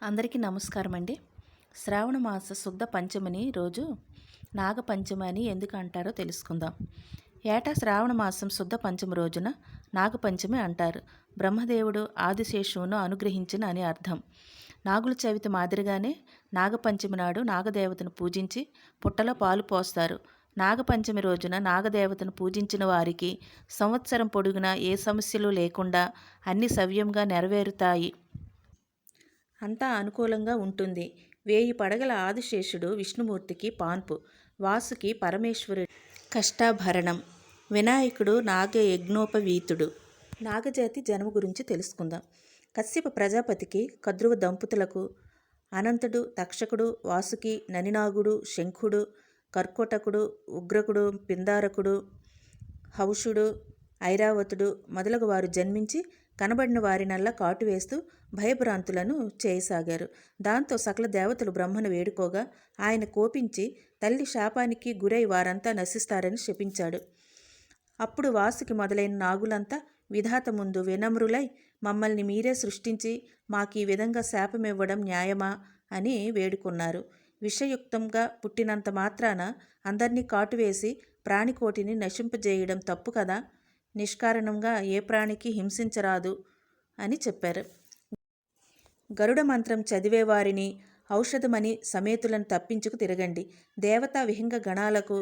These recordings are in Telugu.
అందరికీ నమస్కారం అండి. శ్రావణ మాస శుద్ధ పంచమిని రోజు నాగపంచమి అని ఎందుకు అంటారో తెలుసుకుందాం. ఏటా శ్రావణ మాసం శుద్ధ పంచమి రోజున నాగపంచమి అంటారు. బ్రహ్మదేవుడు ఆదిశేషువును అనుగ్రహించిన అని అర్థం. నాగుల చవితి మాదిరిగానే నాగపంచమి నాడు నాగదేవతను పూజించి పుట్టలో పాలు పోస్తారు. నాగపంచమి రోజున నాగదేవతను పూజించిన వారికి సంవత్సరం పొడుగునా ఏ సమస్యలు లేకుండా అన్ని సవ్యంగా నెరవేరుతాయి. అంతా అనుకూలంగా ఉంటుంది. 1000 పడగల ఆదిశేషుడు విష్ణుమూర్తికి పాన్పు, వాసుకి పరమేశ్వరుడి కష్టాభరణం, వినాయకుడు నాగయజ్ఞోపవీతుడు. నాగజాతి జన్మ గురించి తెలుసుకుందాం. కశ్యప ప్రజాపతికి, కద్రువ దంపతులకు అనంతుడు, తక్షకుడు, వాసుకి, ననినాగుడు, శంఖుడు, కర్కోటకుడు, ఉగ్రకుడు, పిందారకుడు, హవుషుడు, ఐరావతుడు మొదలగు వారు జన్మించి కనబడిన వారినల్లా కాటు వేస్తూ భయభ్రాంతులను చేయసాగారు. దాంతో సకల దేవతలు బ్రహ్మను వేడుకోగా ఆయన కోపించి తల్లి శాపానికి గురై వారంతా నశిస్తారని శపించాడు. అప్పుడు వాసుకి మొదలైన నాగులంతా విధాత ముందు వినమ్రులై మమ్మల్ని మీరే సృష్టించి మాకీ విధంగా శాపమివ్వడం న్యాయమా అని వేడుకున్నారు. విషయుక్తంగా పుట్టినంత మాత్రాన అందరినీ కాటువేసి ప్రాణికోటిని నశింపజేయడం తప్పు కదా, నిష్కారణంగా ఏ ప్రాణికి హింసించరాదు అని చెప్పారు. గరుడ మంత్రం చదివేవారిని ఔషధమని సమేతులను తప్పించుకు తిరగండి. దేవతా విహంగ గణాలకు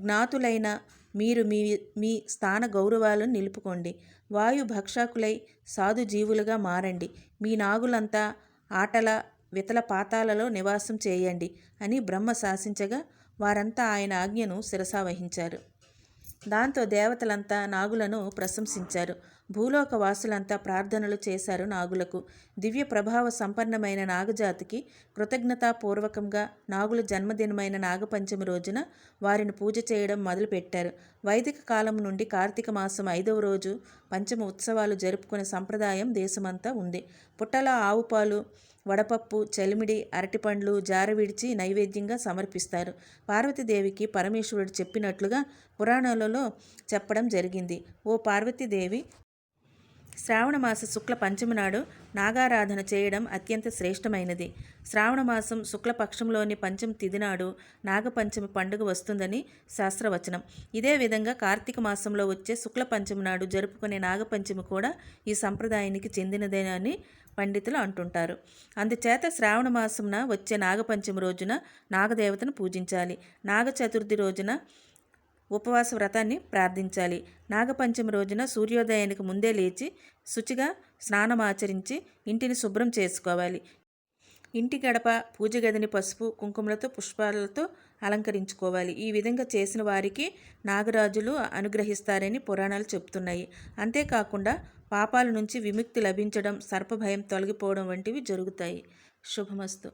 జ్ఞాతులైన మీరు మీ మీ స్థాన గౌరవాలను నిలుపుకోండి. వాయు భక్షకులై సాధు జీవులుగా మారండి. మీ నాగులంతా ఆటల వితల పాతాలలో నివాసం చేయండి అని బ్రహ్మ శాసించగా వారంతా ఆయన ఆజ్ఞను శిరసావహించారు. దాంతో దేవతలంతా నాగులను ప్రశంసించారు. భూలోక వాసులంతా ప్రార్థనలు చేశారు నాగులకు. దివ్య ప్రభావ సంపన్నమైన నాగజాతికి కృతజ్ఞతాపూర్వకంగా నాగుల జన్మదినమైన నాగపంచమి రోజున వారిని పూజ చేయడం మొదలుపెట్టారు. వైదిక కాలం నుండి కార్తీక మాసం 5వ రోజు పంచమ ఉత్సవాలు జరుపుకునే సంప్రదాయం దేశమంతా ఉంది. పుట్టలో ఆవు పాలు, వడపప్పు, చలిమిడి, అరటిపండ్లు జార విడిచి నైవేద్యంగా సమర్పిస్తారు. పార్వతీదేవికి పరమేశ్వరుడు చెప్పినట్లుగా పురాణాలలో చెప్పడం జరిగింది. ఓ పార్వతీదేవి, శ్రావణమాస శుక్ల పంచమి నాడు నాగారాధన చేయడం అత్యంత శ్రేష్టమైనది. శ్రావణమాసం శుక్లపక్షంలోని పంచమి తిథి నాడు నాగపంచమి పండుగ వస్తుందని శాస్త్రవచనం. ఇదే విధంగా కార్తీక మాసంలో వచ్చే శుక్ల పంచమి నాడు జరుపుకునే నాగపంచమి కూడా ఈ సంప్రదాయానికి చెందినదేనని పండితులు అంటుంటారు. అందుచేత శ్రావణ మాసంన వచ్చే నాగపంచమి రోజున నాగదేవతను పూజించాలి. నాగ చతుర్థి రోజున ఉపవాస వ్రతాన్ని ప్రార్థించాలి. నాగపంచమి రోజున సూర్యోదయానికి ముందే లేచి శుచిగా స్నానమాచరించి ఇంటిని శుభ్రం చేసుకోవాలి. ఇంటి గడప, పూజ గదిని పసుపు కుంకుమలతో పుష్పాలతో అలంకరించుకోవాలి. ఈ విధంగా చేసిన వారికి నాగరాజులు అనుగ్రహిస్తారని పురాణాలు చెబుతున్నాయి. అంతేకాకుండా పాపాల నుంచి విముక్తి లభించడం, సర్పభయం తొలగిపోవడం వంటివి జరుగుతాయి. శుభమస్తు.